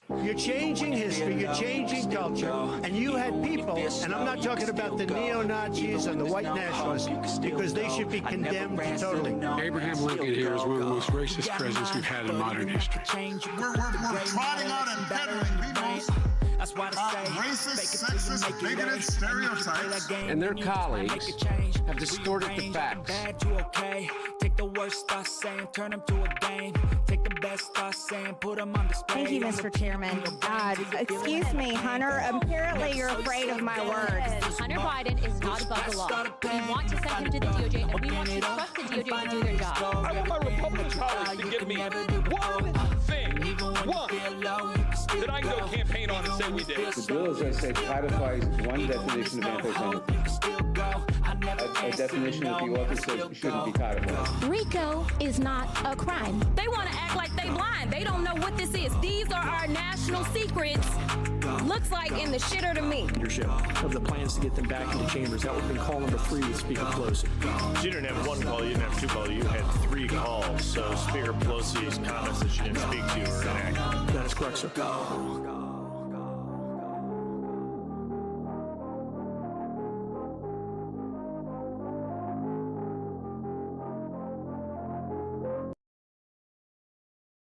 You're changing history, you're changing culture, and you had people, and I'm not talking about the neo-Nazis and the white nationalists, because they should be condemned totally. Abraham Lincoln here is one of the most racist presidents we've had in modern history. We're trotting out and peddling people's racist, sexist, bigoted stereotypes. And their colleagues have distorted the facts. Take the worst I say and turn them to a game. Take the best I say and put them on display. Thank you, Mr. Chairman. Excuse me, Hunter. Apparently you're afraid of my words. Hunter Biden is not above the law. We want to send him to the DOJ, and we want to trust the DOJ to do their job. I want my Republican colleagues to give me one thing, that I can go campaign on and say we did. The bill, as I say, codifies one definition of anti-Semitism. A definition that the author says shouldn't be codified. RICO is not a crime. They want to act like they blind. They don't know what this is. These are our national secrets. Looks like in the shitter to me. Leadership of the plans to get them back into chambers. That would have been call number 3 with Speaker Pelosi. You didn't have one call, you didn't have 2 calls, you had 3 calls. So Speaker Pelosi's comments that she didn't speak to were inaccurate. That is correct, sir.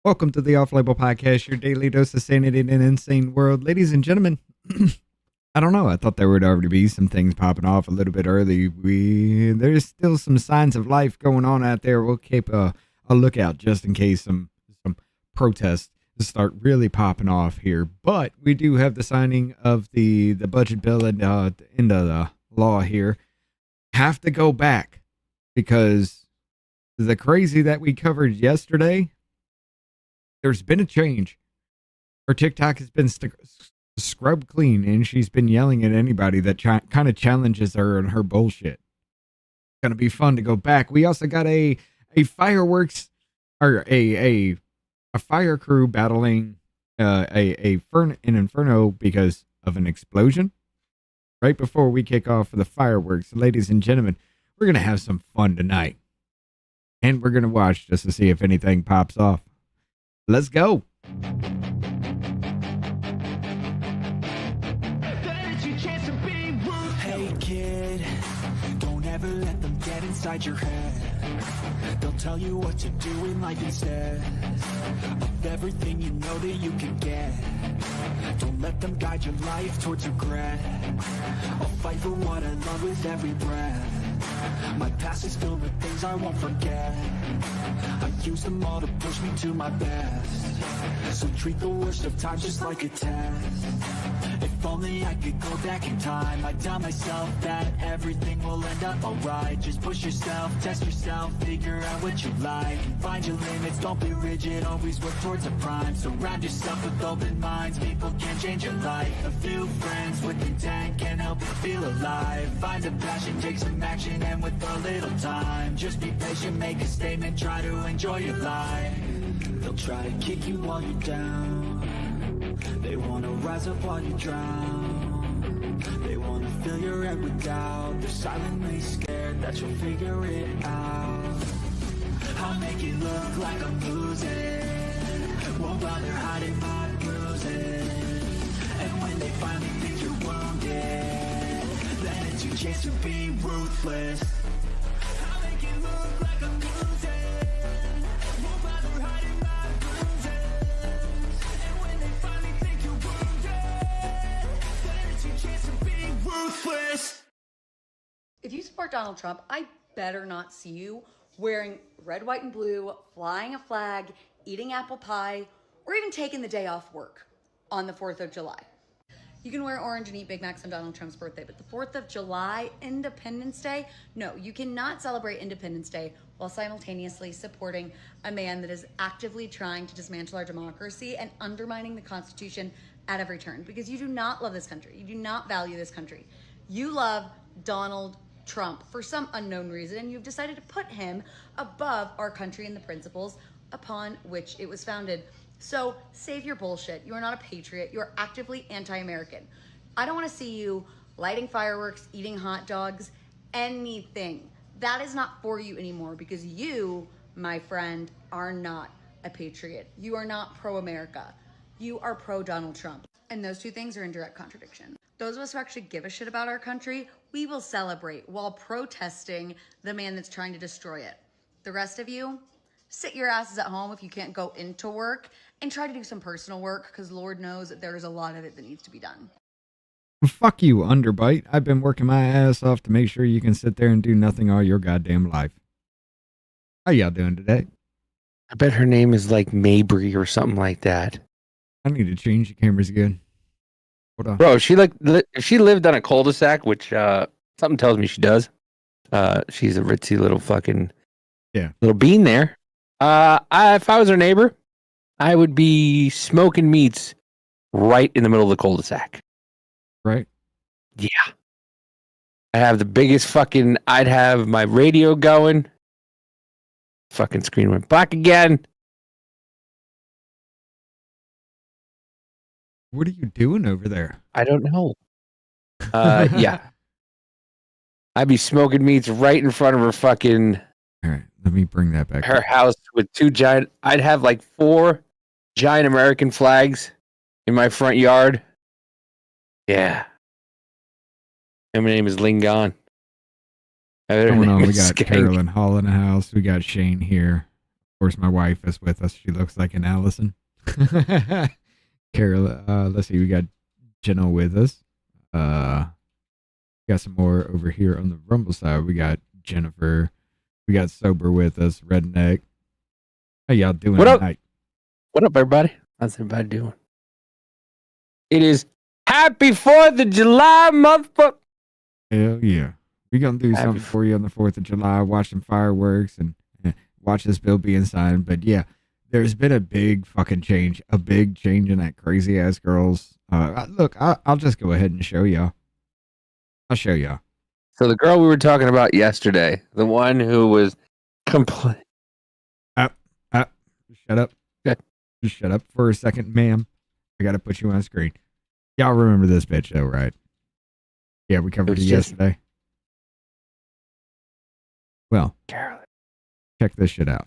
Welcome to the Off-Label Podcast, your daily dose of sanity in an insane world. Ladies and gentlemen, I don't know. I thought there would already be some things popping off a little bit early. There's still some signs of life going on out there. We'll keep a lookout just in case some protests start really popping off here. But we do have the signing of the budget bill and into the law here. Have to go back because the crazy that we covered yesterday, there's been a change. Her TikTok has been scrubbed clean, and she's been yelling at anybody that kind of challenges her and her bullshit. It's gonna be fun to go back. We also got a fireworks or a fire crew battling an inferno because of an explosion right before we kick off for the fireworks. Ladies and gentlemen, we're gonna have some fun tonight, and we're gonna watch just to see if anything pops off. Let's go. Hey kid, don't ever let them get inside your head. They'll tell you what to do in life instead of everything you know that you can get. Don't let them guide your life towards regret. I'll fight for what I love with every breath. My past is filled with things I won't forget. I use them all to push me to my best. So treat the worst of times just like a test. If only I could go back in time, I'd tell myself that everything will end up alright. Just push yourself, test yourself, figure out what you like, and find your limits, don't be rigid, always work towards a prime. Surround yourself with open minds, people can change your life. A few friends with intent can help you feel alive. Find a passion, take some action, and with a little time, just be patient, make a statement, try to enjoy your life. They'll try to kick you while you're down. They wanna rise up while you drown. They wanna fill your head with doubt. They're silently scared that you'll figure it out. I'll make it look like I'm losing. Won't bother hiding my bruises. And when they finally think you're wounded, then it's your chance to be ruthless. I'll make it look like I'm losing. Won't bother hiding my bruises. And when they finally think you're wounded, then it's your chance to be ruthless. If you support Donald Trump, I better not see you wearing red, white, and blue, flying a flag, eating apple pie, or even taking the day off work on the 4th of July. You can wear orange and eat Big Macs on Donald Trump's birthday, but the 4th of July, Independence Day, no, you cannot celebrate Independence Day while simultaneously supporting a man that is actively trying to dismantle our democracy and undermining the Constitution at every turn, because you do not love this country. You do not value this country. You love Donald Trump for some unknown reason, and you've decided to put him above our country and the principles upon which it was founded. So save your bullshit. You are not a patriot. You are actively anti-American. I don't want to see you lighting fireworks, eating hot dogs, anything. That is not for you anymore, because you, my friend, are not a patriot. You are not pro-America. you are pro Donald Trump. And those two things are in direct contradiction. Those of us who actually give a shit about our country, we will celebrate while protesting the man that's trying to destroy it. The rest of you, sit your asses at home if you can't go into work and try to do some personal work, because Lord knows that there's a lot of it that needs to be done. Fuck you, underbite. I've been working my ass off to make sure you can sit there and do nothing all your goddamn life. How y'all doing today? I bet her name is like Mabry or something like that. I need to change the cameras again. Hold on. Bro, if she lived on a cul-de-sac, which something tells me she does. She's a ritzy little fucking little bean there. If I was her neighbor, I would be smoking meats right in the middle of the cul-de-sac. Right? Yeah. I'd have my radio going. Fucking screen went black again. What are you doing over there? I don't know. Yeah. I'd be smoking meats right in front of her fucking... All right, let me bring that back. Her house with two giant... I'd have like 4 giant American flags in my front yard. Yeah. And my name is Lingon. Going on, we got Carolyn Hall in the house. We got Shane here. Of course, my wife is with us. She looks like an Allison. Carol, let's see. We got Jenna with us. Got some more over here on the Rumble side. We got Jennifer. We got Sober with us. Redneck. How y'all doing tonight? What up, everybody? How's everybody doing? It is Happy 4th of July, motherfucker. Hell yeah. We're going to do something for you on the 4th of July. Watch some fireworks and watch this bill being signed. But yeah, there's been a big fucking change. A big change in that crazy ass girls. Look, I'll just go ahead and show y'all. I'll show y'all. So the girl we were talking about yesterday, the one who was complete. Shut up. Okay. Just shut up for a second, ma'am. I got to put you on screen. Y'all remember this bitch though, right? Yeah, we covered it yesterday. Well, check this shit out.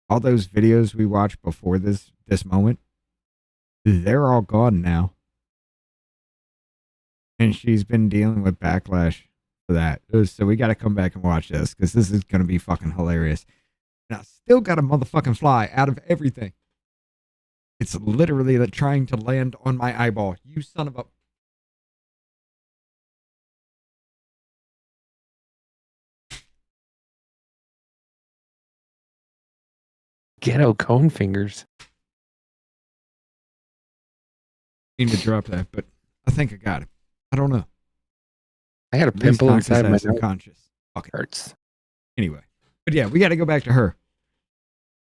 All those videos we watched before this moment, they're all gone now. And she's been dealing with backlash for that. So we got to come back and watch this because this is going to be fucking hilarious. And I still got a motherfucking fly out of everything. It's literally trying to land on my eyeball. You son of a... Ghetto cone fingers. Need to drop that, but I think I got it. I don't know. I got a pimple inside my subconscious. Fuck it. Hurts. Anyway, but yeah, we got to go back to her.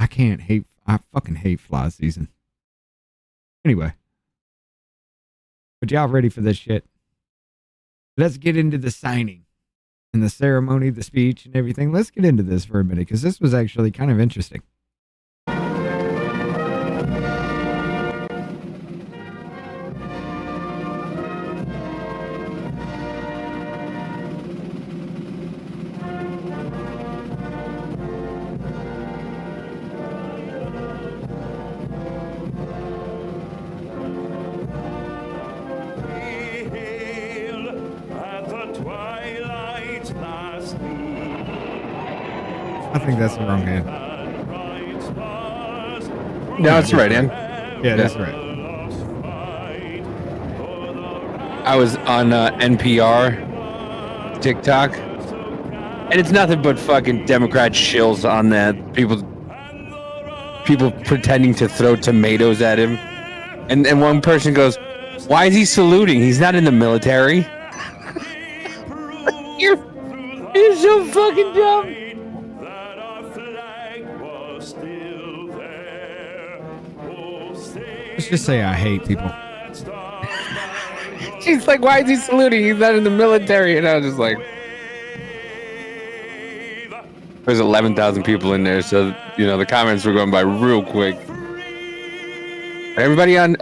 I fucking hate fly season. Anyway, but y'all ready for this shit? Let's get into the signing and the ceremony, the speech, and everything. Let's get into this for a minute because this was actually kind of interesting. I think that's the wrong hand. No, it's the right hand. Yeah, that's right. I was on NPR, TikTok, and it's nothing but fucking Democrat shills on that. People pretending to throw tomatoes at him. And one person goes, "Why is he saluting? He's not in the military." You're so fucking dumb. Let's just say I hate people. She's like, "Why is he saluting? He's not in the military." And I was just like, there's 11,000 people in there, so the comments were going by real quick. Everybody on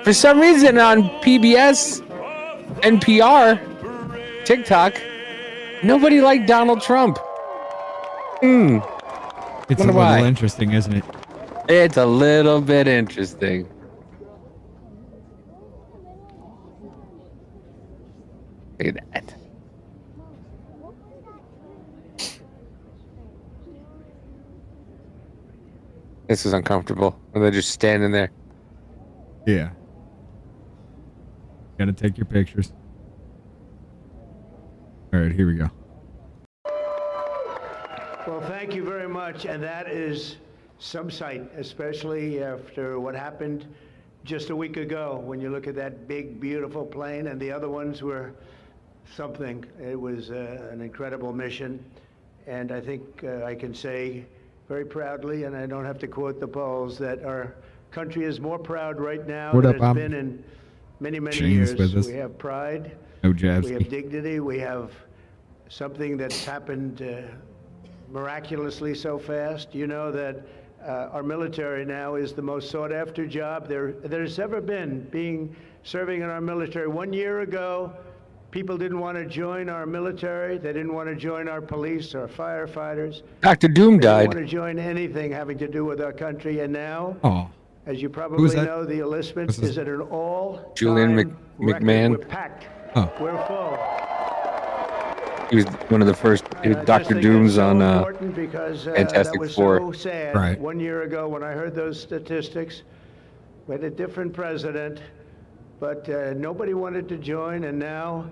for some reason on PBS, NPR, TikTok, nobody liked Donald Trump. It's a little interesting, isn't it? It's a little bit interesting. Look at that. This is uncomfortable. And they're just standing there. Yeah. Gotta take your pictures. All right, here we go. Well, thank you very much. And that is some sight, especially after what happened just a week ago when you look at that big, beautiful plane, and the other ones were something. It was an incredible mission. And I think I can say very proudly, and I don't have to quote the polls, that our country is more proud right now than it's been in many, many years. We have pride. No We have Jabsky. dignity. We have something that's happened miraculously so fast. You know that our military now is the most sought after job there's ever been, serving in our military. 1 year ago, people didn't want to join our military. They didn't want to join our police or firefighters. Dr. Doom They didn't died. want to join anything having to do with our country. And now, as you probably know, the enlistment is at an all Julian McMahon. We're packed. Oh. We're full. He was one of the first. He was Dr. Doom's on Because Fantastic that was Four. so sad. Right. 1 year ago when I heard those statistics, we had a different president, but nobody wanted to join, and now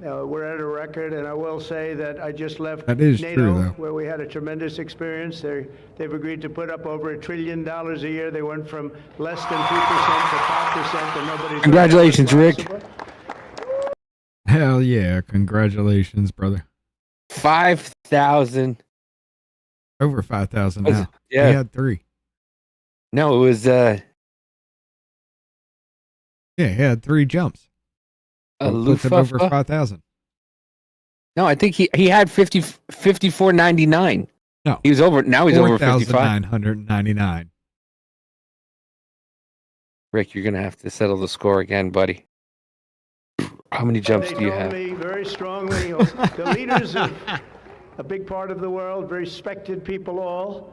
we're at a record. And I will say that I just left That is NATO, true, though. where we had a tremendous experience. They've agreed to put up over $1 trillion a year. They went from less than 2% to 5%, and nobody. Congratulations, Rick. Hell yeah. Congratulations, brother. 5,000. Over 5,000 now. Yeah. He had 3. No, it was Yeah, he had 3 jumps. Puts it over Luftwaffe. 5,000. No, I think he had 54.99. No. He was over. Now he's over 55. 4,999. Rick, you're gonna have to settle the score again, buddy. How many jumps do you They have? told me very strongly, the leaders of a big part of the world, very respected people all,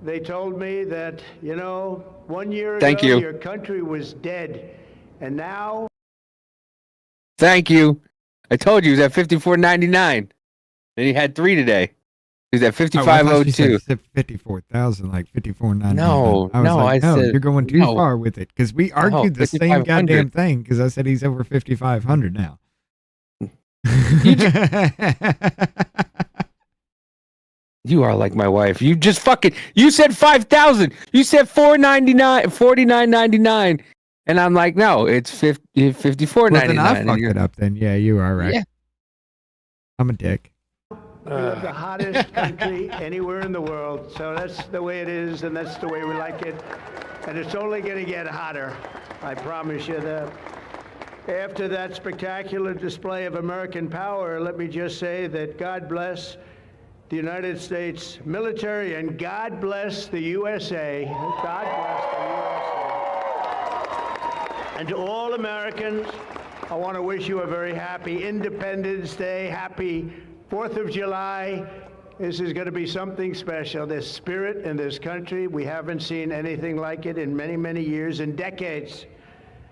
they told me that, 1 year Thank ago, you. your country was dead. And now... Thank you. I told you he was at 54.99. And he had 3 today. He was at 55.02. 54,000, like 54,999. No, I was no, like, I no, said- you're going too no. far with it. Because we argued the same 5,500. goddamn thing. Because I said he's over 5,500 now. You are like my wife. You just fucking. You said 5,000. You said 49.99. And I'm like, no, it's 54.99. Well, then I And fucked you're- it up then. Yeah, you are right. Yeah. I'm a dick. We have the hottest country anywhere in the world, so that's the way it is, and that's the way we like it. And it's only going to get hotter, I promise you that. After that spectacular display of American power, let me just say that God bless the United States military, and God bless the USA. God bless the USA. And to all Americans, I want to wish you a very happy Independence Day, happy 4th of July. This is going to be something special. This spirit in this country, we haven't seen anything like it in many, many years and decades.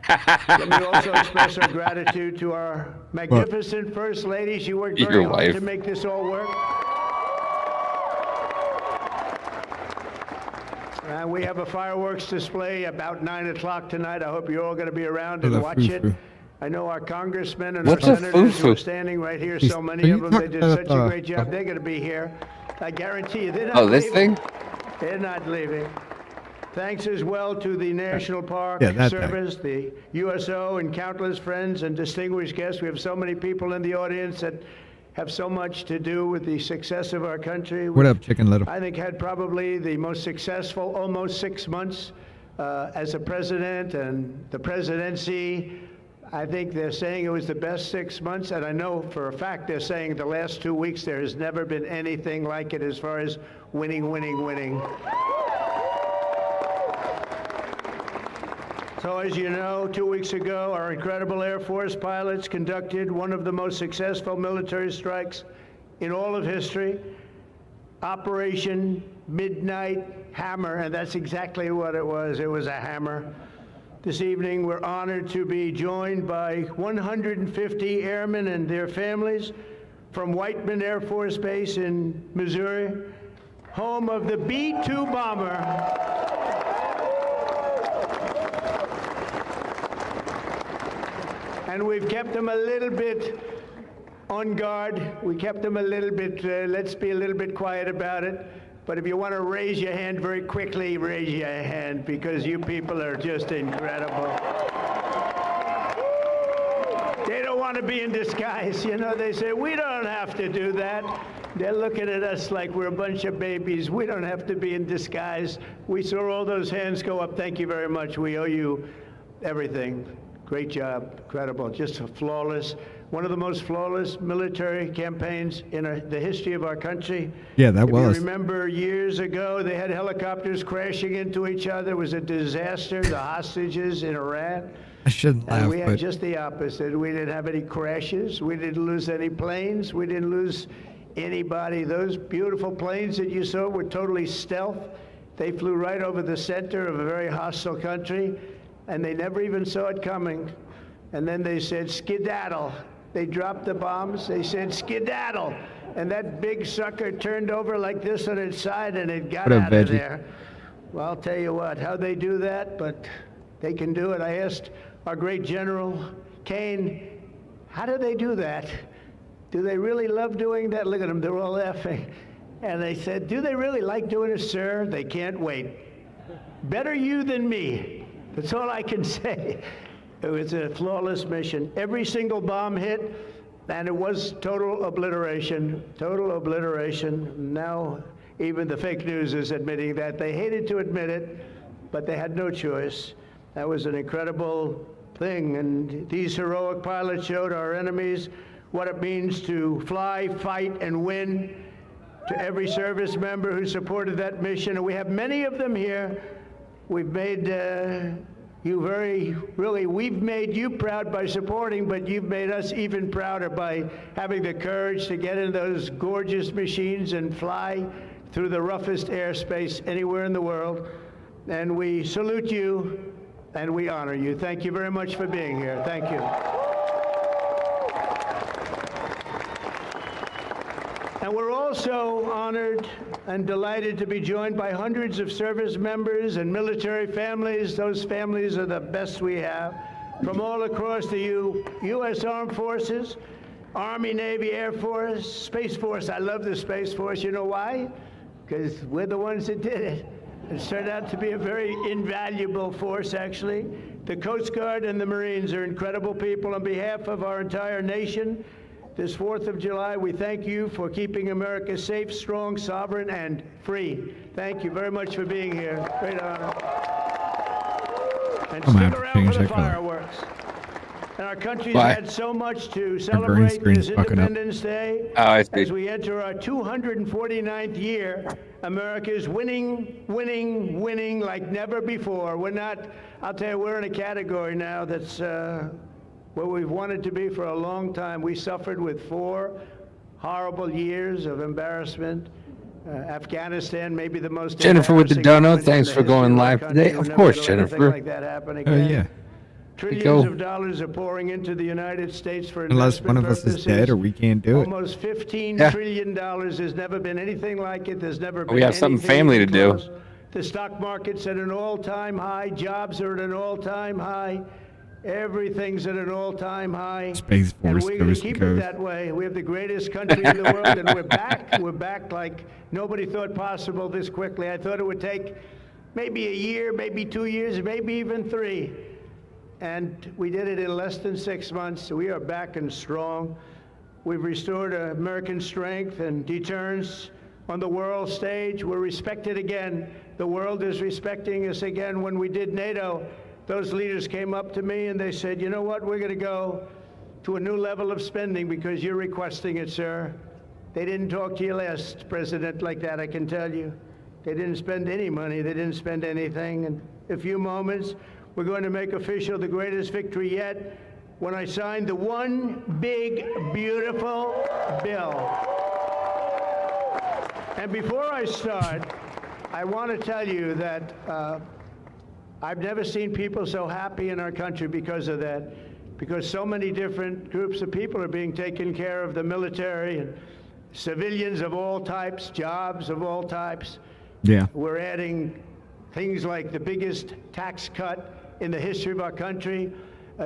Let me also express our gratitude to our magnificent First Lady. She worked very Your hard wife. to make this all work. And we have a fireworks display about 9 o'clock tonight. I hope you're all going to be around and watch it. I know our congressmen and What's our a senators who are foo-foo? standing right here, He's- so are many you of them, they talking did such about, a great job. They're going to be here. I guarantee you, they're not Oh, this leaving. thing? They're not leaving. Thanks as well to the National Park Yeah, that thing. Service, the USO, and countless friends and distinguished guests. We have so many people in the audience that have so much to do with the success of our country. What up, Chicken Little? I think had probably the most successful almost 6 months as a president and the presidency. I think they're saying it was the best 6 months, and I know for a fact they're saying the last 2 weeks there has never been anything like it as far as winning. So as you know, 2 weeks ago, our incredible Air Force pilots conducted one of the most successful military strikes in all of history, Operation Midnight Hammer, and that's exactly what it was. It was a hammer. This evening, we're honored to be joined by 150 airmen and their families from Whiteman Air Force Base in Missouri, home of the B-2 bomber. And we've kept them a little bit on guard. We kept them a little bit, let's be a little bit quiet about it. But if you want to raise your hand very quickly, raise your hand, because you people are just incredible. They don't want to be in disguise. You know, they say, we don't have to do that. They're looking at us like we're a bunch of babies. We don't have to be in disguise. We saw all those hands go up. Thank you very much. We owe you everything. Great job. Incredible. Just flawless. One of the most flawless military campaigns in the history of our country. Yeah, that was. If you remember years ago, they had helicopters crashing into each other. It was a disaster. The hostages in Iran. I shouldn't laugh, And we had but just the opposite. We didn't have any crashes. We didn't lose any planes. We didn't lose anybody. Those beautiful planes that you saw were totally stealth. They flew right over the center of a very hostile country, and they never even saw it coming. And then they said, skedaddle. They dropped the bombs. They said, skedaddle. And that big sucker turned over like this on its side, and it got out of there. Well, I'll tell you what, how they do that, but they can do it. I asked our great General Kane, how do they do that? Do they really love doing that? Look at them, they're all laughing. And they said, do they really like doing it, sir? They can't wait. Better you than me. That's all I can say. It was a flawless mission. Every single bomb hit, and it was total obliteration. Total obliteration. Now, even the fake news is admitting that. They hated to admit it, but they had no choice. That was an incredible thing, and these heroic pilots showed our enemies what it means to fly, fight, and win. To every service member who supported that mission, and we have many of them here. We've made we've made you proud by supporting, but you've made us even prouder by having the courage to get in those gorgeous machines and fly through the roughest airspace anywhere in the world. And we salute you, and we honor you. Thank you very much for being here. Thank you. And we're also honored and delighted to be joined by hundreds of service members and military families. Those families are the best we have, from all across the U.S. Armed Forces, Army, Navy, Air Force, Space Force. I love the Space Force. You know why? Because we're the ones that did it. It's turned out to be a very invaluable force, actually. The Coast Guard and the Marines are incredible people. On behalf of our entire nation, this 4th of July, we thank you for keeping America safe, strong, sovereign, and free. Thank you very much for being here. Great honor. And stick around for the fireworks. And our country's had so much to celebrate this Independence Day. As we enter our 249th year, America is winning, winning, winning like never before. We're not, I'll tell you, we're in a category now that's where we've wanted to be for a long time. We suffered with 4 horrible years of embarrassment. Afghanistan, maybe the most. Jennifer with the donut, thanks for going live today. Of course, Jennifer. Like that happen again. yeah. Trillions of dollars are pouring into the United States for unless one of us is dead or we can't do it. Almost $15 trillion. There's never been anything like it. There's never been. We have something family to do. The stock market's at an all-time high. Jobs are at an all-time high. Everything's at an all-time high. Space Force, and we're going to keep it that way. We have the greatest country in the world, and we're back. We're back like nobody thought possible this quickly. I thought it would take maybe a year, maybe 2 years, maybe even 3. And we did it in less than 6 months. We are back and strong. We've restored American strength and deterrence on the world stage. We're respected again. The world is respecting us again. When we did NATO, those leaders came up to me and they said, you know what, we're going to go to a new level of spending because you're requesting it, sir. They didn't talk to you last president like that, I can tell you. They didn't spend any money. They didn't spend anything. In a few moments, we're going to make official the greatest victory yet when I signed the one big, beautiful bill. And before I start, I want to tell you that I've never seen people so happy in our country because of that, because so many different groups of people are being taken care of, the military and civilians of all types, jobs of all types. Yeah. We're adding things like the biggest tax cut in the history of our country,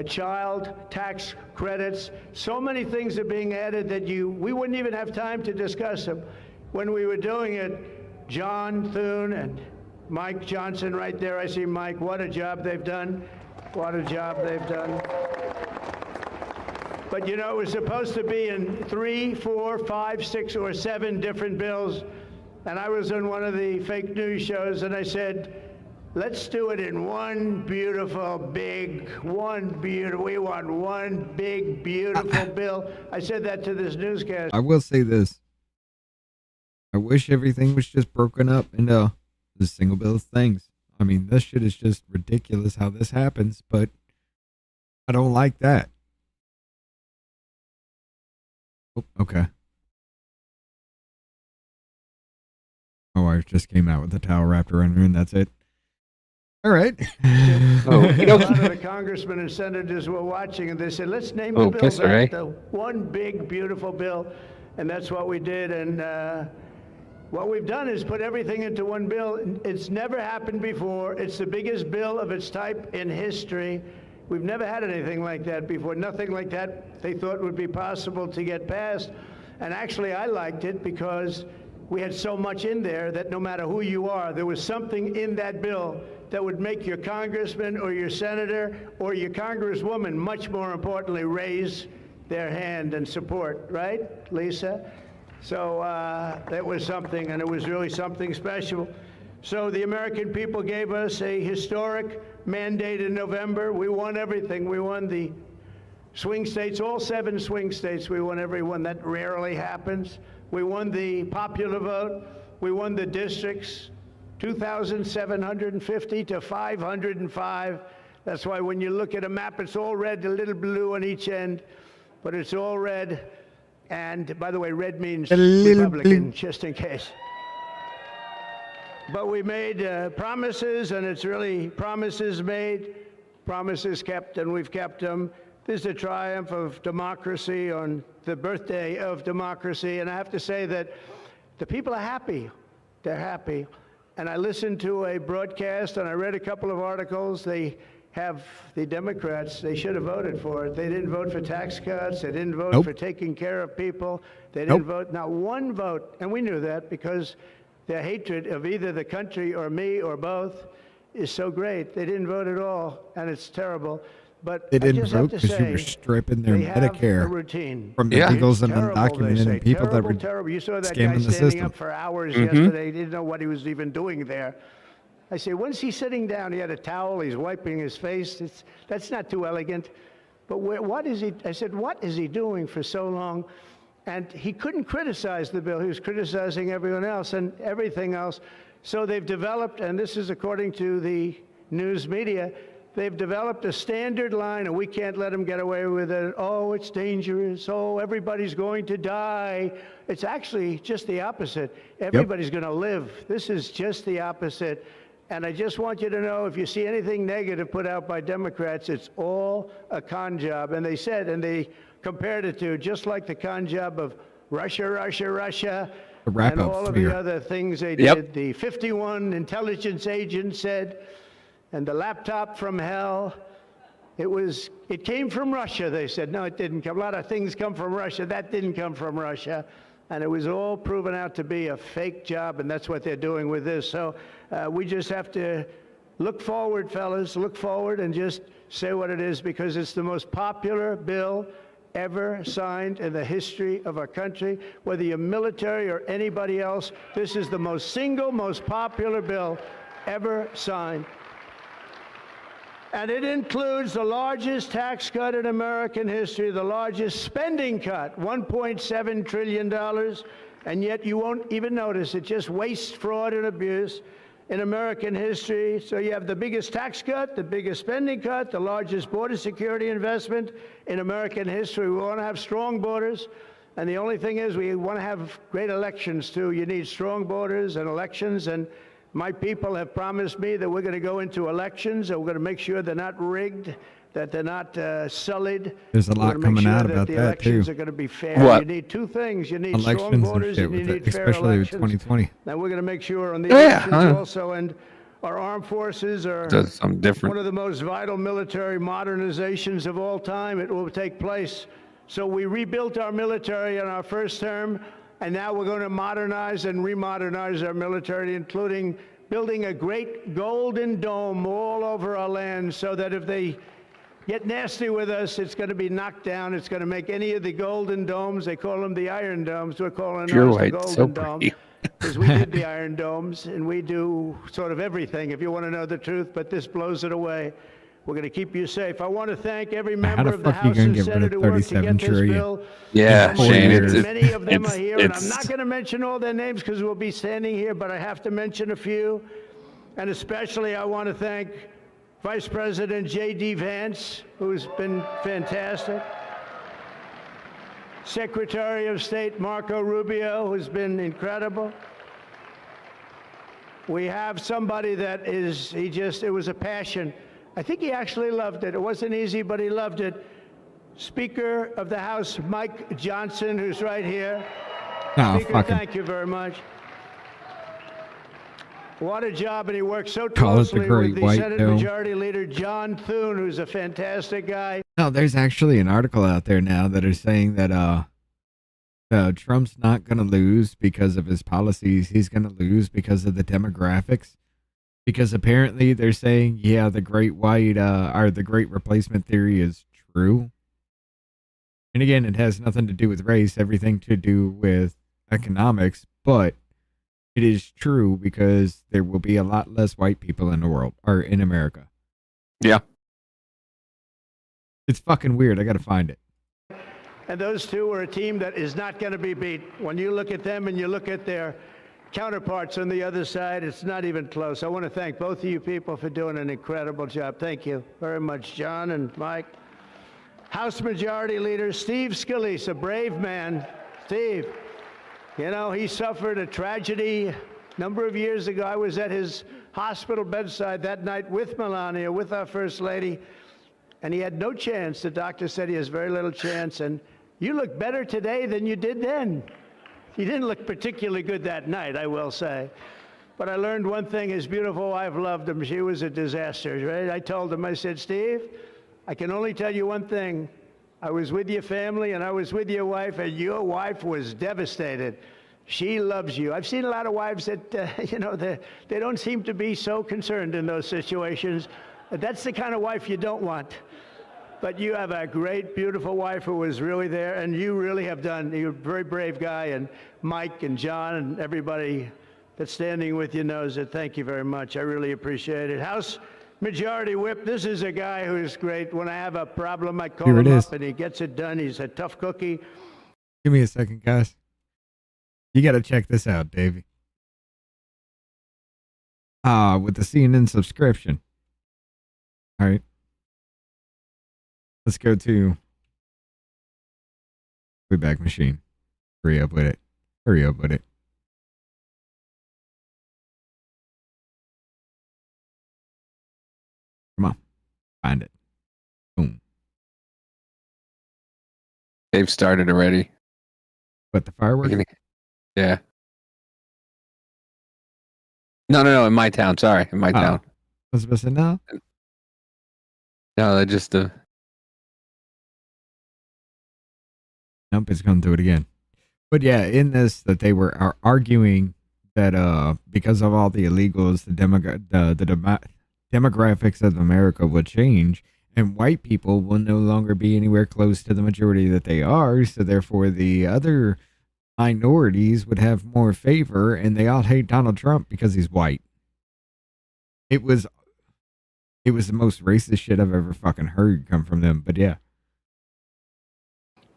child tax credits. So many things are being added that we wouldn't even have time to discuss them. When we were doing it, John Thune and Mike Johnson right there, I see Mike, what a job they've done. What a job they've done. But you know, it was supposed to be in 3, 4, 5, 6, or 7 different bills. And I was on one of the fake news shows and I said, let's do it in one beautiful, big, we want one big, beautiful bill. I said that to this newscast. I will say this. I wish everything was just broken up into the single bill of things. I mean, this shit is just ridiculous how this happens, but I don't like that. Oh, okay. My wife just came out with a towel wrapped around her, and that's it. All right. A lot of the congressmen and senators were watching, and they said, let's name the bill that, the one big, beautiful bill. And that's what we did. And what we've done is put everything into one bill. It's never happened before. It's the biggest bill of its type in history. We've never had anything like that before. Nothing like that they thought would be possible to get passed. And actually, I liked it because we had so much in there that no matter who you are, there was something in that bill that would make your congressman or your senator or your congresswoman, much more importantly, raise their hand and support, right, Lisa? So that was something, and it was really something special. So the American people gave us a historic mandate in November. We won everything. We won the swing states, all 7 swing states. We won every one. That rarely happens. We won the popular vote. We won the districts, 2,750 to 505. That's why when you look at a map, it's all red, a little blue on each end, but it's all red. And by the way, red means Republican, just in case. But we made promises, and it's really promises made, promises kept, and we've kept them. This is a triumph of democracy on the birthday of democracy, and I have to say that the people are happy. They're happy. And I listened to a broadcast, and I read a couple of articles. They have the Democrats, they should have voted for it. They didn't vote for tax cuts. They didn't vote for taking care of people. They didn't vote, not one vote. And we knew that because their hatred of either the country or me or both is so great. They didn't vote at all, and it's terrible. But they didn't vote because you were stripping their Medicare from the illegals and undocumented people that were terrible. You saw that scamming guy the standing system. up for hours yesterday. He didn't know what he was even doing there. I say, when's he sitting down? He had a towel. He's wiping his face. That's not too elegant. But what is he? I said, what is he doing for so long? And he couldn't criticize the bill. He was criticizing everyone else and everything else. So they've developed, and this is according to the news media, they've developed a standard line, and we can't let them get away with it. Oh, it's dangerous. Oh, everybody's going to die. It's actually just the opposite. Everybody's going to live. This is just the opposite. And I just want you to know, if you see anything negative put out by Democrats, it's all a con job. And they said, and they compared it to just like the con job of Russia, Russia, Russia, and all of the other things they did. The 51 intelligence agents said, and the laptop from hell, it came from Russia, they said. No, it didn't come. A lot of things come from Russia. That didn't come from Russia. And it was all proven out to be a fake job, and that's what they're doing with this. So we just have to look forward, fellas, look forward and just say what it is, because it's the most popular bill ever signed in the history of our country. Whether you're military or anybody else, this is the most popular bill ever signed. And it includes the largest tax cut in American history, the largest spending cut, $1.7 trillion, and yet you won't even notice it. Just waste, fraud, and abuse in American history. So you have the biggest tax cut, the biggest spending cut, the largest border security investment in American history. We want to have strong borders, and the only thing is we want to have great elections, too. You need strong borders and elections, and My people have promised me that we're going to go into elections, and we're going to make sure they're not rigged, that they're not sullied. There's a lot coming out about the that, elections too. are going to be fair. What? You need two things. You need strong Elections and voters, shit, and you with need it, fair especially with elections. 2020. Now we're going to make sure on the Yeah, elections also, and our armed forces are Does something different. one of the most vital military modernizations of all time. It will take place. So we rebuilt our military in our first term, and now we're going to modernize and remodernize our military, including building a great golden dome all over our land so that if they get nasty with us, it's going to be knocked down. It's going to make any of the golden domes, they call them the iron domes, we're calling Pure ours the white, golden so dome. pretty. Because we did the iron domes, and we do sort of everything, if you want to know the truth, but this blows it away. We're going to keep you safe. I want to thank every member of the fuck you House gonna and get rid Senate of who worked to 37 get this trillion? bill. Yeah, Shane, Many of them are here, and I'm it's- not going to mention all their names because we'll be standing here, but I have to mention a few. And especially I want to thank Vice President J.D. Vance, who's been fantastic. Secretary of State Marco Rubio, who's been incredible. We have somebody that is, it was a passion. I think he actually loved it. It wasn't easy, but he loved it. Speaker of the House, Mike Johnson, who's right here. Oh, Speaker, fuck him. thank you very much. What a job, and he worked so Call it the closely Great with the White Senate Dome. Majority Leader John Thune, who's a fantastic guy. No, there's actually an article out there now that is saying that Trump's not going to lose because of his policies. He's going to lose because of the demographics. Because apparently they're saying, yeah, the Great White or the Great Replacement theory is true. And again, it has nothing to do with race, everything to do with economics, but it is true because there will be a lot less white people in the world or in America. Yeah. It's fucking weird. I got to find it. And those two are a team that is not going to be beat. When you look at them and you look at their counterparts on the other side, it's not even close. I want to thank both of you people for doing an incredible job. Thank you very much, John and Mike. House Majority Leader Steve Scalise, a brave man. Steve, you know, he suffered a tragedy a number of years ago. I was at his hospital bedside that night with Melania, with our First Lady, and he had no chance. The doctor said he has very little chance, and you look better today than you did then. He didn't look particularly good that night, I will say. But I learned one thing, his beautiful wife loved him. She was a disaster, right? I told him, I said, Steve, I can only tell you one thing. I was with your family and I was with your wife, and your wife was devastated. She loves you. I've seen a lot of wives that, you know, they don't seem to be so concerned in those situations. That's the kind of wife you don't want. But you have a great, beautiful wife who was really there, and you really have done. You're a very brave guy, and Mike and John and everybody that's standing with you knows it. Thank you very much. I really appreciate it. House Majority Whip, this is a guy who's great. When I have a problem, I call Here it him is. up, and he gets it done. He's a tough cookie. Give me a second, guys. You got to check this out, Davey. With the CNN subscription. All right. Let's go to Wayback Machine. Hurry up with it. Hurry up with it. Come on. Find it. Boom. They've started already. What, the fireworks? Yeah. No, in my town. Sorry, in my town. I was supposed to know. No, they're just Nope, it's going to do it again. But yeah, in this, that they were arguing that because of all the illegals, the demographics of America would change, and white people will no longer be anywhere close to the majority that they are. So therefore, the other minorities would have more favor, and they all hate Donald Trump because he's white. It was the most racist shit I've ever fucking heard come from them. But yeah.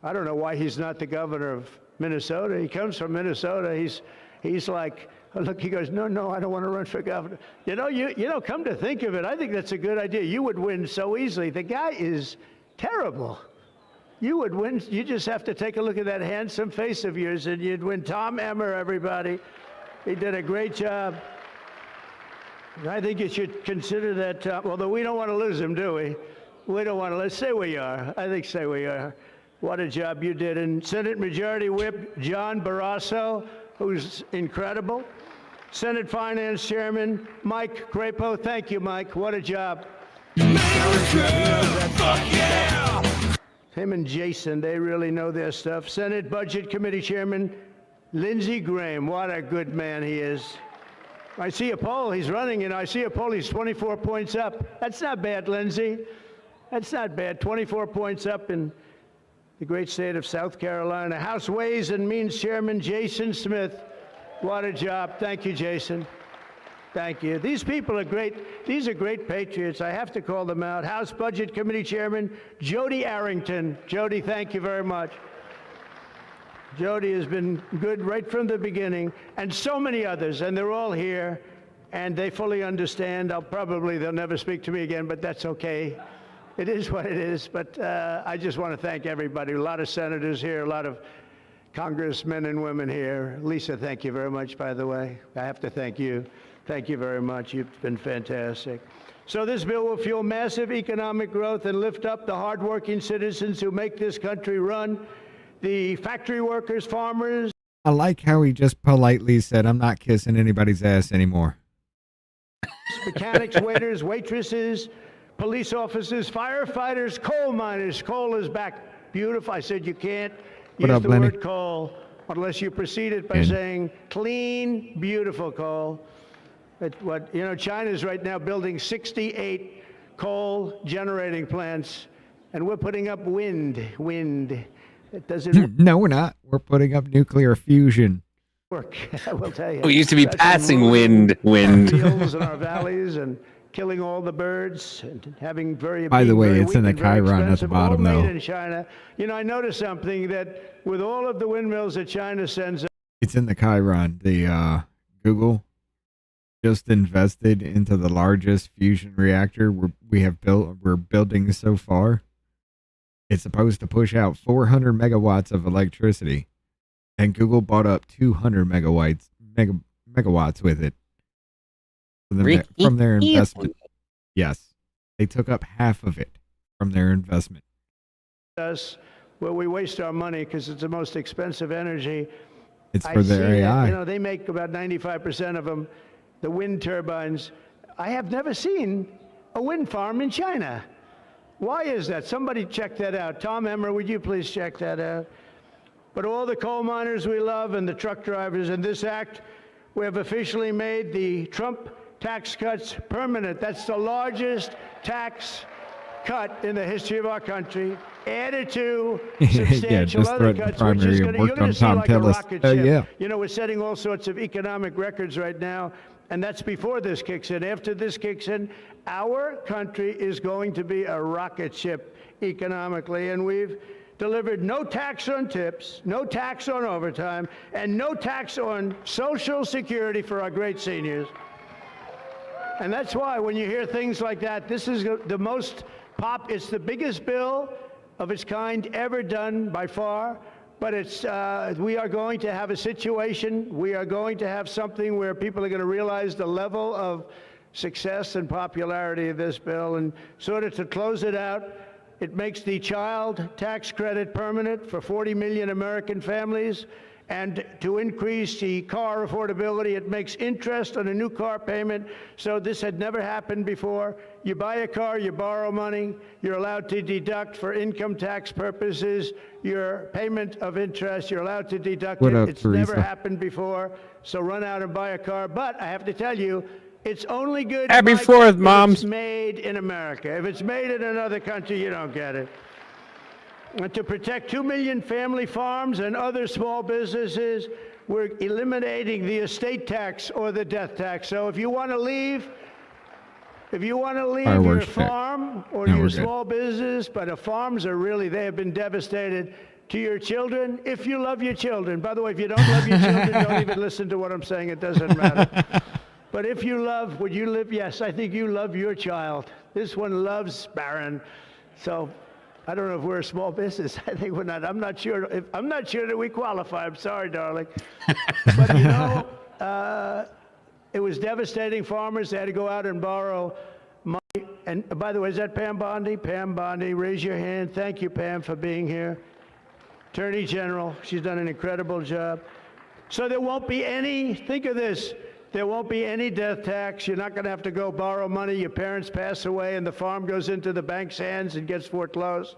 I don't know why he's not the governor of Minnesota. He comes from Minnesota. He's like, look, he goes, no, I don't want to run for governor. You know, come to think of it, I think that's a good idea. You would win so easily. The guy is terrible. You would win. You just have to take a look at that handsome face of yours, and you'd win. Tom Emmer, everybody. He did a great job. I think you should consider that, although we don't want to lose him, do we? We don't want to. Let's say we are. I think say we are. What a job you did. And Senate Majority Whip John Barrasso, who's incredible. Senate Finance Chairman Mike Crapo. Thank you, Mike. What a job. Him and Jason, they really know their stuff. Senate Budget Committee Chairman Lindsey Graham. What a good man he is. I see a poll. He's running, and I see a poll. He's 24 points up. That's not bad, Lindsey. That's not bad. 24 points up in the great state of South Carolina. House Ways and Means Chairman Jason Smith. What a job. Thank you, Jason. Thank you. These people are great. These are great patriots. I have to call them out. House Budget Committee Chairman Jody Arrington. Jody, thank you very much. Jody has been good right from the beginning, and so many others, and they're all here, and they fully understand. They'll never speak to me again, but that's okay. It is what it is, but I just want to thank everybody. A lot of senators here, a lot of congressmen and women here. Lisa, thank you very much, by the way. I have to thank you. Thank you very much. You've been fantastic. So this bill will fuel massive economic growth and lift up the hardworking citizens who make this country run. The factory workers, farmers. I like how he just politely said, I'm not kissing anybody's ass anymore. Mechanics, waiters, waitresses, police officers, firefighters, coal miners. Coal is back. Beautiful. I said you can't use the word coal unless you precede it by saying clean, beautiful coal. China's right now building 68 coal generating plants, and we're putting up wind. It doesn't No, we're not. We're putting up nuclear fusion. work. I will tell you. We used to be passing wind. Fields in our valleys and killing all the birds and having By the way, it's in the Chiron at the bottom, though. In China. I noticed something that with all of the windmills that China sends. It's in the Chiron. The Google just invested into the largest fusion reactor we're building so far. It's supposed to push out 400 megawatts of electricity, and Google bought up 200 megawatts with it from their investment. Yes, they took up half of it from their investment. Us where we waste our money because it's the most expensive energy. It's for their AI. They make about 95% of them, the wind turbines. I have never seen a wind farm in China. Why is that? Somebody check that out. Tom Emmer, would you please check that out? But all the coal miners we love and the truck drivers in this act, we have officially made the Trump tax cuts permanent. That's the largest tax cut in the history of our country. Added to substantial other cuts, which is you're going to see like a rocket ship. We're setting all sorts of economic records right now, and that's before this kicks in. After this kicks in, our country is going to be a rocket ship economically, and we've delivered no tax on tips, no tax on overtime, and no tax on Social Security for our great seniors. And that's why when you hear things like that, this is the most it's the biggest bill of its kind ever done by far, but we are going to have a situation, we are going to have something where people are going to realize the level of success and popularity of this bill. And sort of to close it out, it makes the child tax credit permanent for 40 million American families. And to increase the car affordability, it makes interest on a new car payment. So this had never happened before. You buy a car, you borrow money, you're allowed to deduct for income tax purposes your payment of interest. You're allowed to deduct it. It's never happened before. So run out and buy a car. But I have to tell you, it's only good. Happy 4th, Moms. If it's made in America. If it's made in another country, you don't get it. And to protect 2 million family farms and other small businesses, we're eliminating the estate tax or the death tax. So if you want to leave your farm or your small business, but farms they have been devastated, to your children, if you love your children. By the way, if you don't love your children, don't even listen to what I'm saying. It doesn't matter. But if you love, would you live? Yes, I think you love your child. This one loves Barron. So I don't know if we're a small business. I think we're not. I'm not sure that we qualify. I'm sorry, darling. But It was devastating. Farmers, they had to go out and borrow money. And by the way, is that Pam Bondi? Pam Bondi, raise your hand. Thank you, Pam, for being here. Attorney General, she's done an incredible job. So there won't be any, think of this, there won't be any death tax. You're not going to have to go borrow money. Your parents pass away and the farm goes into the bank's hands and gets foreclosed.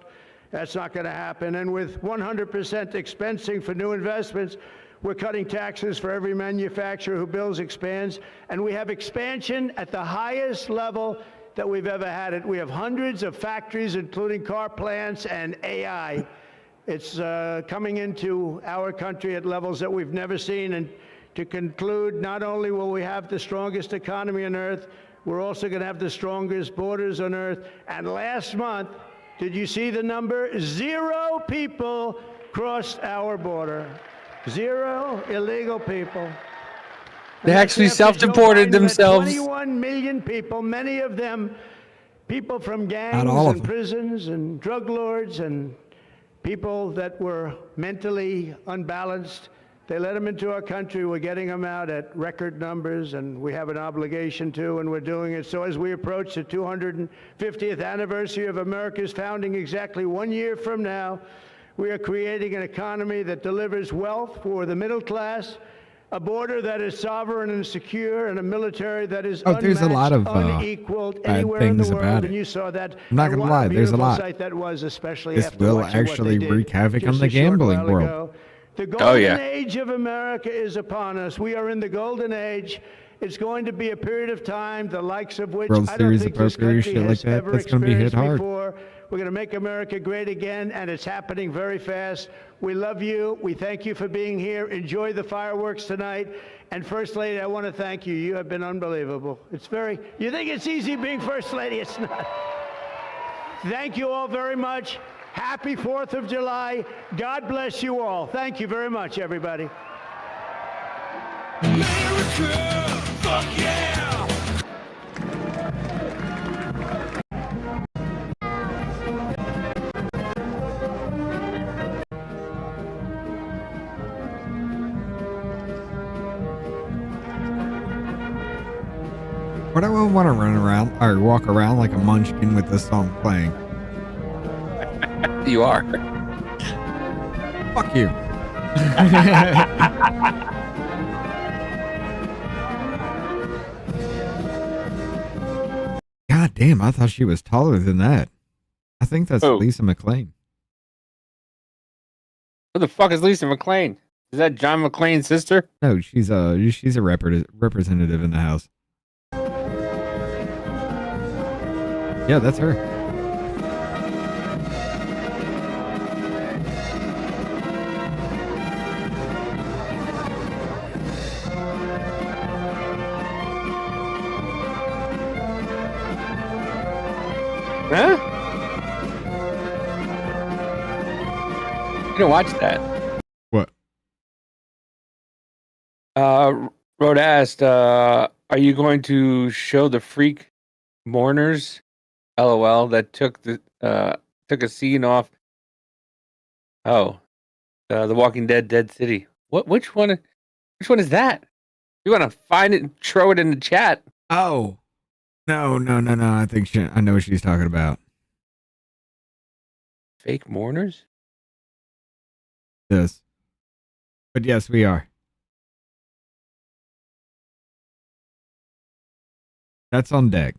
That's not going to happen. And with 100% expensing for new investments, we're cutting taxes for every manufacturer who builds, expands. And we have expansion at the highest level that we've ever had it. We have hundreds of factories, including car plants and AI. It's coming into our country at levels that we've never seen. And to conclude, not only will we have the strongest economy on earth, we're also going to have the strongest borders on earth. And last month, did you see the number? 0 people crossed our border. 0 illegal people. They actually self-deported themselves. 21 million people, many of them people from gangs and prisons and drug lords and people that were mentally unbalanced. They let them into our country. We're getting them out at record numbers, and we have an obligation to, and we're doing it. So as we approach the 250th anniversary of America's founding exactly 1 year from now, we are creating an economy that delivers wealth for the middle class, a border that is sovereign and secure, and a military that is there's a lot of unequaled bad anywhere in things the world. about it. And you saw that. I'm not gonna lie, there's a lot. Site that was, especially This after will watching what actually they did wreak havoc just on the a short gambling while world. ago. The golden age of America is upon us. We are in the golden age. It's going to be a period of time, the likes of which World I don't Series think this appropriate country shit like has that, ever that's gonna be hit experienced hard. before. We're going to make America great again, and it's happening very fast. We love you. We thank you for being here. Enjoy the fireworks tonight. And First Lady, I want to thank you. You have been unbelievable. You think it's easy being First Lady? It's not. Thank you all very much. Happy 4th of July. God bless you all. Thank you very much, everybody. America, fuck yeah! Why do I want to run around or walk around like a munchkin with this song playing? You are. Fuck you. God damn, I thought she was taller than that. I think that's Lisa McClain. Who the fuck is Lisa McClain? Is that John McClane's sister? No, she's a representative in the House. Yeah, that's her. Huh? You don't watch that. What? Rhoda asked, are you going to show the freak mourners, LOL, that took a scene off The Walking Dead Dead City? Which one is that? You want to find it and throw it in the chat? Oh. No. I think I know what she's talking about. Fake mourners? Yes. But yes, we are. That's on deck.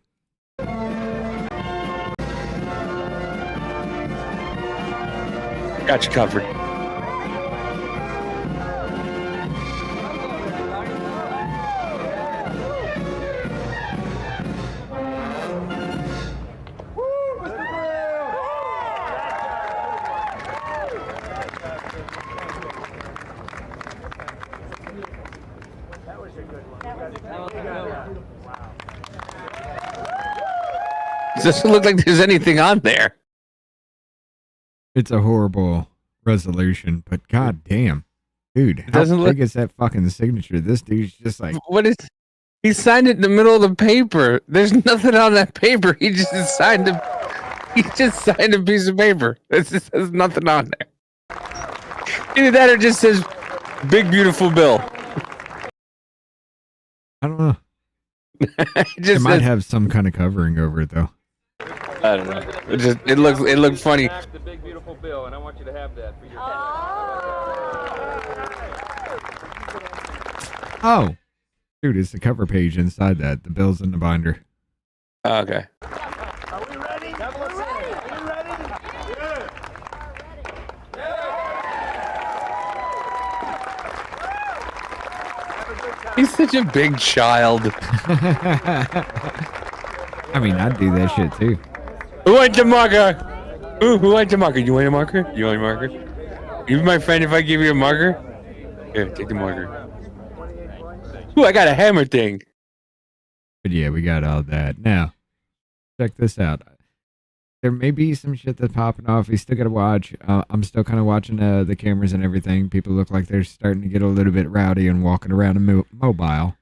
Got you covered. Doesn't look like there's anything on there. It's a horrible resolution, but god damn. Dude, how doesn't big is that fucking signature? This dude's just like... What is... He signed it in the middle of the paper. There's nothing on that paper. He just signed a piece of paper. There's nothing on there. Either that or just says, Big Beautiful Bill. I don't know. It might have some kind of covering over it, though. I don't know. It looked funny. The big beautiful bill, and I want you to have that for your Oh, dude, it's the cover page inside that. The bill's in the binder. Oh, okay. Are we ready? We're ready. Are you ready? He's such a big child. I mean, I'd do that shit too. Who wants a marker? Who wants a marker? You want a marker? You want a marker? You be my friend if I give you a marker? Here, take the marker. Ooh, I got a hammer thing. But yeah, we got all that. Now, check this out. There may be some shit that's popping off. We still got to watch. I'm still kind of watching the cameras and everything. People look like they're starting to get a little bit rowdy and walking around mobile.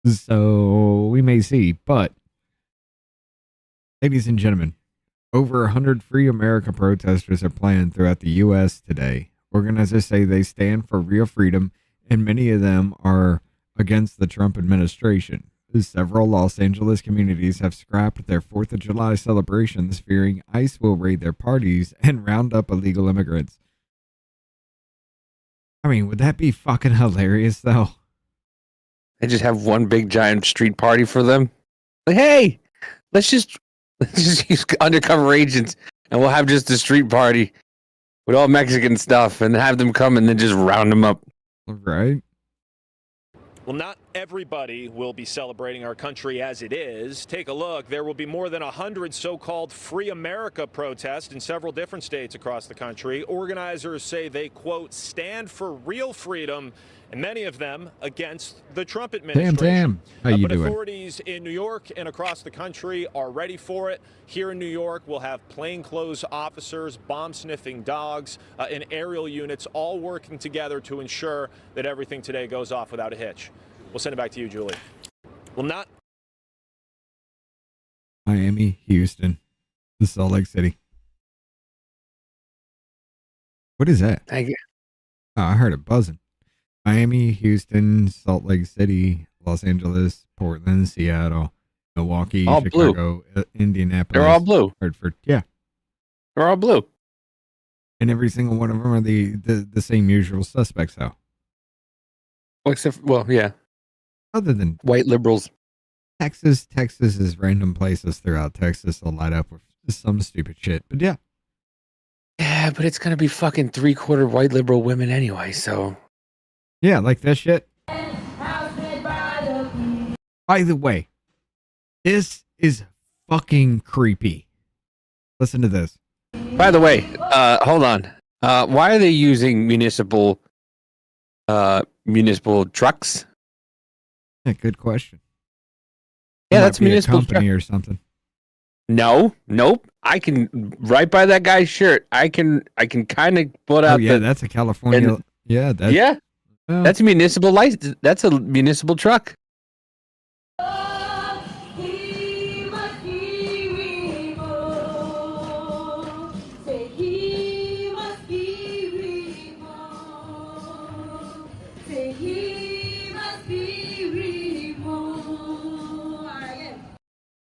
So we may see. But, ladies and gentlemen, over 100 Free America protesters are planned throughout the U.S. today. Organizers say they stand for real freedom, and many of them are against the Trump administration. Several Los Angeles communities have scrapped their 4th of July celebrations, fearing ICE will raid their parties and round up illegal immigrants. I mean, would that be fucking hilarious, though? They just have one big giant street party for them. Like, hey, let's just use undercover agents, and we'll have just a street party with all Mexican stuff, and have them come and then just round them up. Right. Well, not everybody will be celebrating our country as it is. Take a look. There will be more than 100 so-called Free America protests in several different states across the country. Organizers say they, quote, stand for real freedom, and many of them against the Trump administration. Damn. How you but doing? Authorities in New York and across the country are ready for it. Here in New York, we'll have plainclothes officers, bomb-sniffing dogs, and aerial units all working together to ensure that everything today goes off without a hitch. We'll send it back to you, Julie. Well, not Miami, Houston, Salt Lake City. What is that? Thank you. Oh, I heard it buzzing. Miami, Houston, Salt Lake City, Los Angeles, Portland, Seattle, Milwaukee, all Chicago, Indianapolis. They're all blue. Hartford. Yeah. They're all blue. And every single one of them are the same usual suspects, though. Well, except, yeah. Other than white liberals. Texas is random places throughout Texas will light up with some stupid shit. But yeah. Yeah, but it's going to be fucking 3/4 white liberal women anyway, so. Yeah, like that shit. By the way, this is fucking creepy. Listen to this. By the way, hold on. Why are they using municipal trucks? Yeah, good question. Yeah, It that's might be a municipal company or something. No, nope. I can right by that guy's shirt. I can kind of put out. Oh yeah, that's a California. Yeah, that's a municipal license. That's a municipal truck.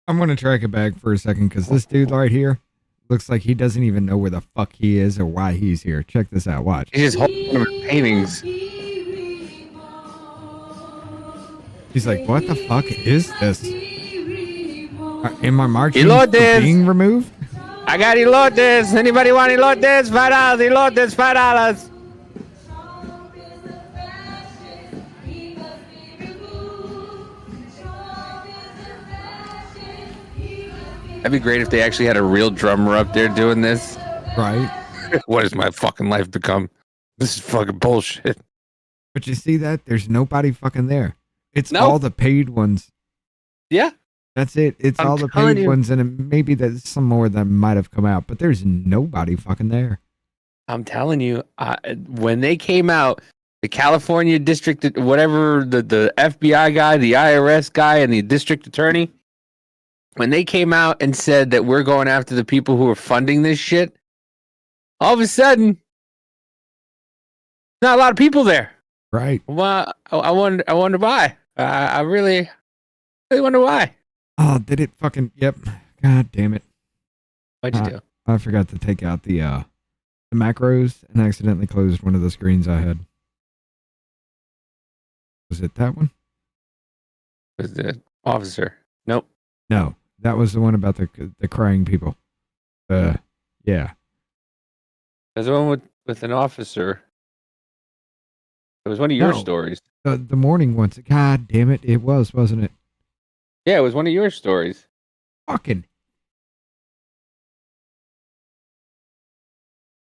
I'm going to track it back for a second because this dude right here looks like he doesn't even know where the fuck he is or why he's here. Check this out. Watch. He's just holding one of his paintings. He's like, what the fuck is this? Am I marching Elotes. being removed? I got elotes. Anybody want elotes? $5. Elotes, $5. That'd be great if they actually had a real drummer up there doing this. Right. What has my fucking life become? This is fucking bullshit. But you see that? There's nobody fucking there. It's all the paid ones. Yeah. That's it. It's I'm all the telling paid you. ones, and maybe there's some more that might have come out, but there's nobody fucking there. I'm telling you, when they came out, the California district, whatever, the FBI guy, the IRS guy, and the district attorney, when they came out and said that we're going after the people who are funding this shit, all of a sudden, not a lot of people there. Right. Well, I wonder why. I really I wonder why. Oh, did it fucking... Yep. God damn it. What'd you do? I forgot to take out the macros and accidentally closed one of the screens I had. Was it that one? Was the officer? Nope. No, that was the one about the crying people. Yeah. There's one with an officer. It was one of your stories. The morning ones. God damn it. It was, wasn't it? Yeah, it was one of your stories. Fucking.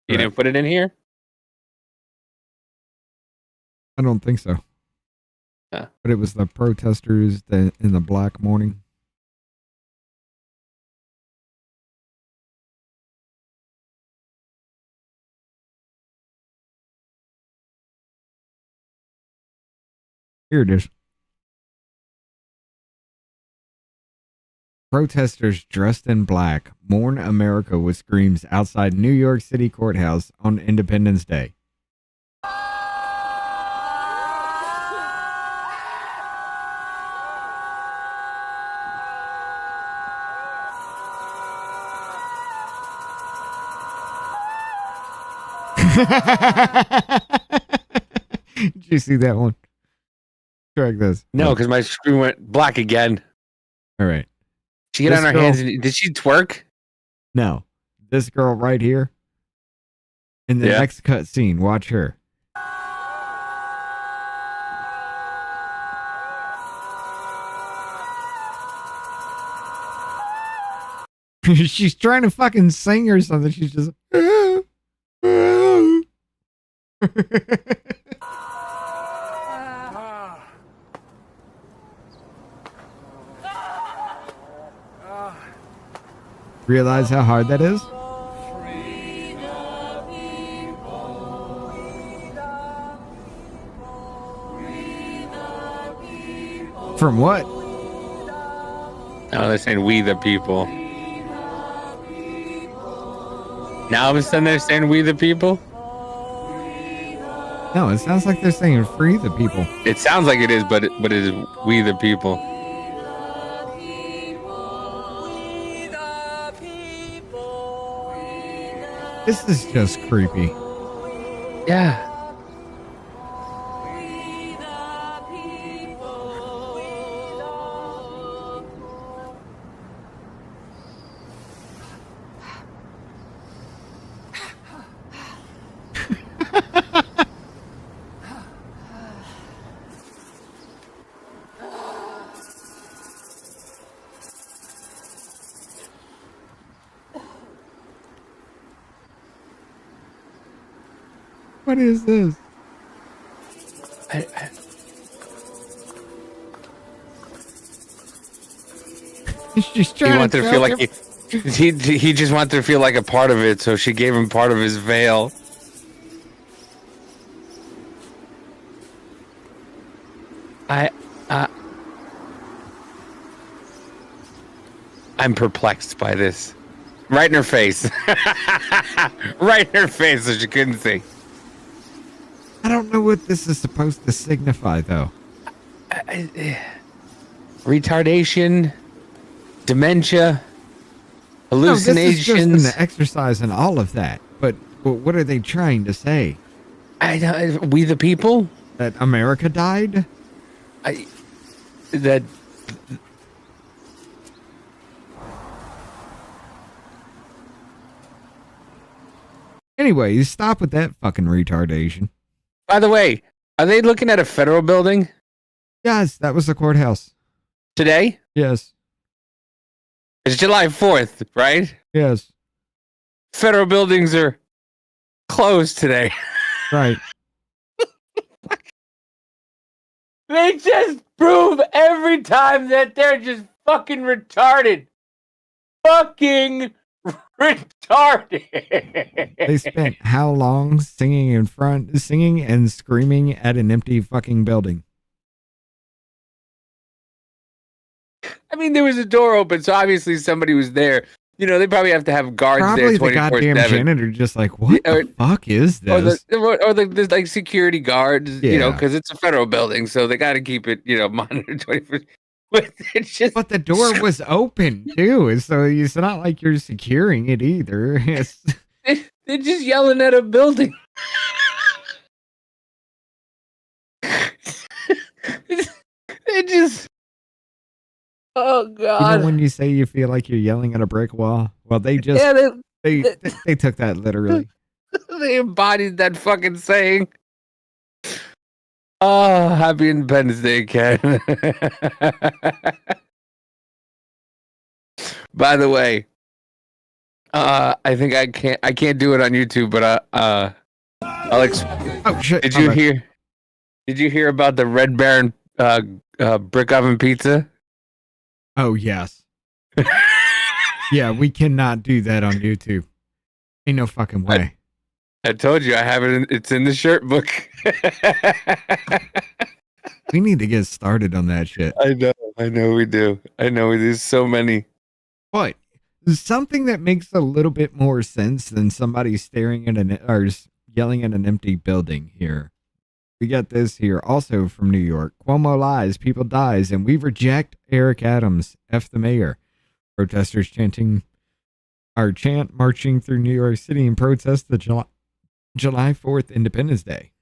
You didn't put it in here? I don't think so. Yeah. But it was the protesters in the black morning. Here it is. Protesters dressed in black mourn America with screams outside New York City courthouse on Independence Day. Did you see that one? Track this. No, because my screen went black again. All right. She get on her hands. Did she twerk? No. This girl right here. In the next cut scene, watch her. She's trying to fucking sing or something. She's just. Realize how hard that is? From what? Oh, they're saying we the people. Now all of a sudden they're saying we the people? No, it sounds like they're saying free the people. It sounds like it is, but it is we the people. This is just creepy. Yeah. What is this? She's trying He wanted to feel like he just wanted to feel like a part of it, so she gave him part of his veil. I'm perplexed by this. Right in her face. Right in her face, so she couldn't see. I don't know what this is supposed to signify, though. Retardation, dementia, hallucinations. No, this is just an exercise and all of that. But what are they trying to say? We the people? That America died? That... Anyway, you stop with that fucking retardation. By the way, are they looking at a federal building? Yes, that was the courthouse. Today? Yes. It's July 4th, right? Yes. Federal buildings are closed today. Right. They just prove every time that they're just fucking retarded. Fucking retarded. They spent how long singing and screaming at an empty fucking building? I mean, there was a door open, so obviously somebody was there. You know, they probably have to have guards Probably there 24/7. the goddamn janitor just like, what the fuck is this? Or there's like security guards, you know, Yeah. because it's a federal building, so they got to keep it, you know, monitored 24. It's just But the door was open too, so it's not like you're securing it either. they're just yelling at a building. They just. Oh God! You know when you say you feel like you're yelling at a brick wall? Well, they just they took that literally. They embodied that fucking saying. Oh, happy Independence Day, Ken. By the way, I think I can't do it on YouTube, but Alex, oh shit! Did you hear about the Red Baron brick oven pizza? Oh yes. Yeah, we cannot do that on YouTube. Ain't no fucking way. I told you I have it. It's in the shirt book. We need to get started on that shit. I know we do. There's so many. But something that makes a little bit more sense than somebody staring at or yelling at an empty building here. We got this here also from New York. Cuomo lies, people dies, and we reject Eric Adams, F the mayor. Protesters chant marching through New York City in protest the July 4th Independence Day.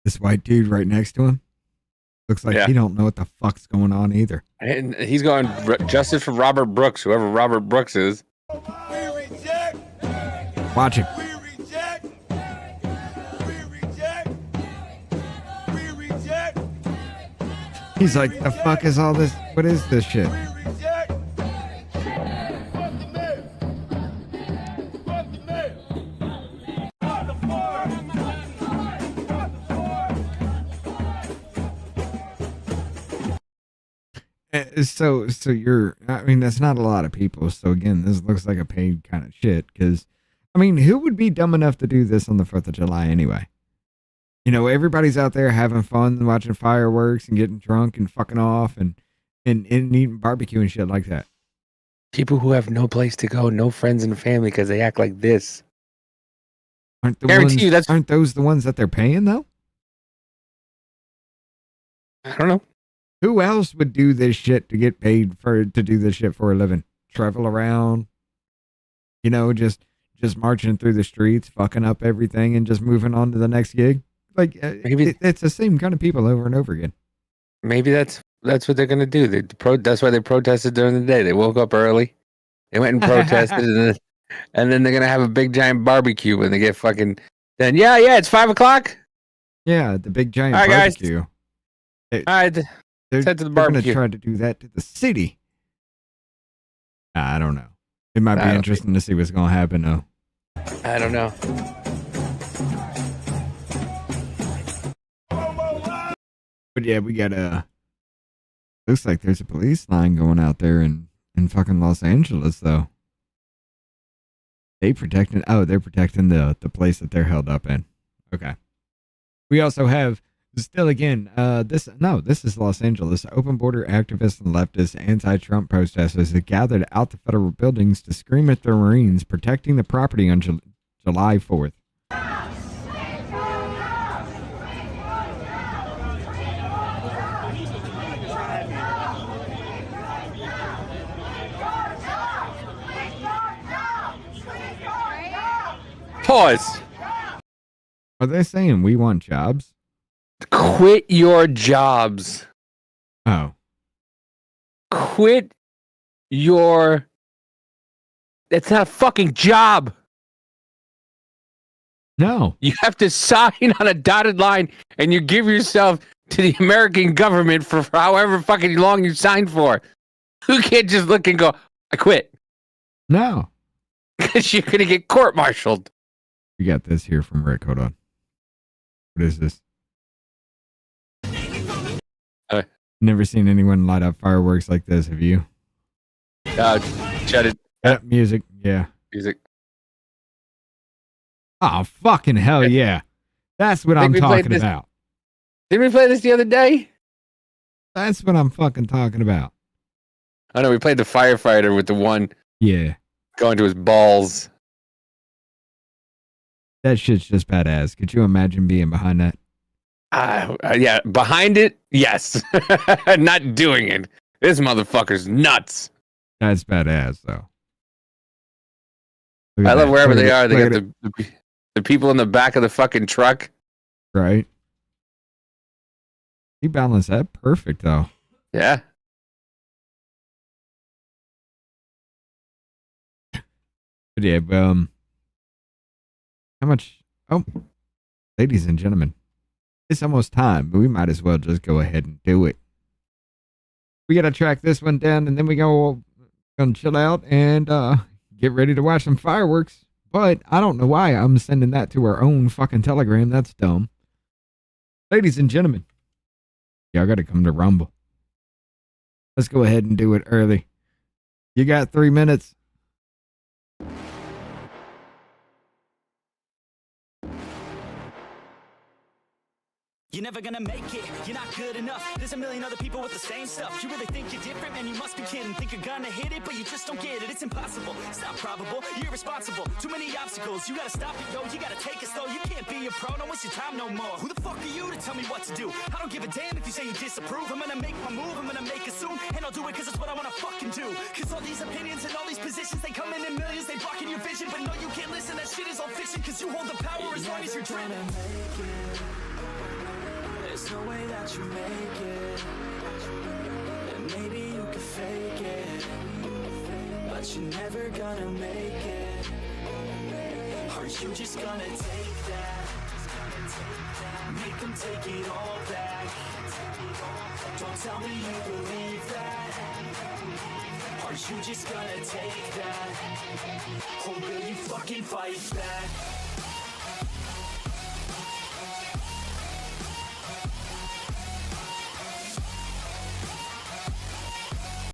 This white dude right next to him looks like he don't know what the fuck's going on either. And he's going justice for Robert Brooks, whoever Robert Brooks is. Watch him. He's like, the fuck is all this? What is this shit? So you're, I mean, that's not a lot of people. So again, this looks like a paid kind of shit. Because, I mean, who would be dumb enough to do this on the 4th of July anyway? You know, everybody's out there having fun and watching fireworks and getting drunk and fucking off and eating barbecue and shit like that. People who have no place to go, no friends and family because they act like this. Aren't those the ones that they're paying though? I don't know. Who else would do this shit to get paid to do this shit for a living? Travel around, you know, just marching through the streets, fucking up everything, and just moving on to the next gig. Like it's the same kind of people over and over again. Maybe that's what they're gonna do. That's why they protested during the day. They woke up early, they went and protested, and then they're gonna have a big giant barbecue when they get fucking. Then it's 5 o'clock. Yeah, the big giant all right, barbecue. All right. They're going to try to do that to the city. I don't know. It might be interesting to see what's going to happen, though. I don't know. But yeah, we got looks like there's a police line going out there in fucking Los Angeles, though. They're protecting the place that they're held up in. Okay. We also have still again, this is Los Angeles. Open border activists and leftist anti-Trump protesters that gathered out the federal buildings to scream at their Marines protecting the property on July 4th. Pause. Are they saying we want jobs? Quit your jobs. Oh. Quit your... That's not a fucking job. No. You have to sign on a dotted line and you give yourself to the American government for however fucking long you signed for. You can't just look and go, I quit. No. Because you're going to get court-martialed. We got this here from Rick. Hold on. What is this? Never seen anyone light up fireworks like this, have you? Shut it. Music, yeah. Music. Oh, fucking hell yeah. That's what I'm talking about. Didn't we play this the other day? That's what I'm fucking talking about. I know, we played the firefighter with the one going to his balls. That shit's just badass. Could you imagine being behind that? Yeah, behind it, yes. Not doing it. This motherfucker's nuts. That's badass, though. I love wherever they are. They got the people in the back of the fucking truck. Right. He balanced that perfect, though. Yeah. But yeah, how much? Oh, ladies and gentlemen, it's almost time, but we might as well just go ahead and do it. We gotta track this one down, and then gonna chill out and get ready to watch some fireworks. But I don't know why I'm sending that to our own fucking Telegram. That's dumb. Ladies and gentlemen, y'all gotta come to Rumble. Let's go ahead and do it early. You got 3 minutes. You're never gonna make it, you're not good enough. There's a million other people with the same stuff. You really think you're different, man, you must be kidding. Think you're gonna hit it, but you just don't get it. It's impossible, it's not probable, you're irresponsible. Too many obstacles, you gotta stop it, yo. You gotta take it slow, you can't be a pro, don't waste your time no more. Who the fuck are you to tell me what to do? I don't give a damn if you say you disapprove. I'm gonna make my move, I'm gonna make it soon. And I'll do it cause it's what I wanna fucking do. Cause all these opinions and all these positions, they come in millions, they blocking your vision. But no, you can't listen, that shit is all fiction. Cause you hold the power as long as you're dreaming. There's no way that you make it, and maybe you can fake it, but you're never gonna make it. Aren't you just gonna take that? Make them take it all back. Don't tell me you believe that. Aren't you just gonna take that? Or will you fucking fight back?